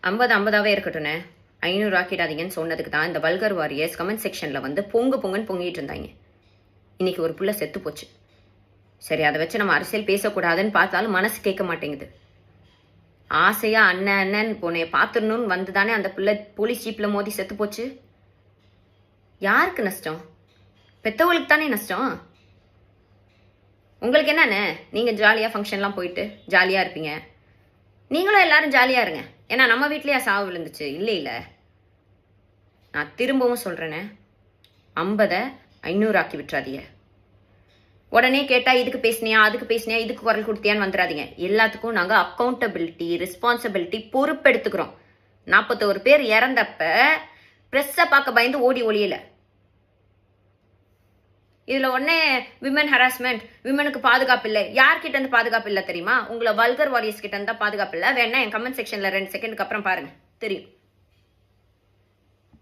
50 50ஆவே இருக்கட்டும்ண்ணே, 500 ஆக்கிடாதீங்கன்னு சொன்னதுக்கு தான் இந்த வல்கர் வாரியர்ஸ் கமெண்ட் செக்ஷனில் வந்து பொங்குன்னு பொங்கிட்டு இருந்தாங்க. இன்னைக்கு ஒரு புள்ள செத்து போச்சு. சரி, அதை வச்சு நம்ம அரசியல் பேசக்கூடாதுன்னு பார்த்தாலும் மனசு கேட்க மாட்டேங்குது. ஆசையா அண்ணன் போனே பார்த்துடணும்னு வந்து தானே அந்த பிள்ளை போலீஸ் ஜீப்பில் மோதி செத்து போச்சு. யாருக்கு நஷ்டம்? பெத்தவங்களுக்கு தானே நஷ்டம். உங்களுக்கு என்னண்ணே, நீங்கள் ஜாலியாக ஃபங்க்ஷன்லாம் போயிட்டு ஜாலியாக இருப்பீங்க. நீங்களும் எல்லாரும் ஜாலியாக இருங்க. ஏன்னா நம்ம வீட்லேயே சாவு விழுந்துச்சு இல்லை. நான் திரும்பவும் சொல்கிறேனே, 50 500 ஆக்கி விட்டுறாதீங்க. உடனே கேட்டால் இதுக்கு பேசினியா அதுக்கு பேசினியா இதுக்கு குரல் கொடுத்தியான்னு வந்துடாதீங்க. எல்லாத்துக்கும் நாங்கள் அக்கௌண்டபிலிட்டி ரெஸ்பான்சிபிலிட்டி பொறுப்பெடுத்துக்கிறோம். 41 பேர் இறந்தப்ப ப்ரெஸ்ஸை பார்க்க பயந்து ஓடி ஒளியலை. இதில் உடனே விமன் ஹராஸ்மெண்ட், விமனுக்கு பாதுகாப்பு இல்லை. யார்கிட்ட இருந்து பாதுகாப்பு இல்லை தெரியுமா? உங்களை வல்கர் வாரியர்ஸ் கிட்ட இருந்தால் பாதுகாப்பு இல்லை. வேணா என் கமெண்ட் செக்ஷனில் 2 செகண்டுக்கு அப்புறம் பாருங்க, தெரியும்.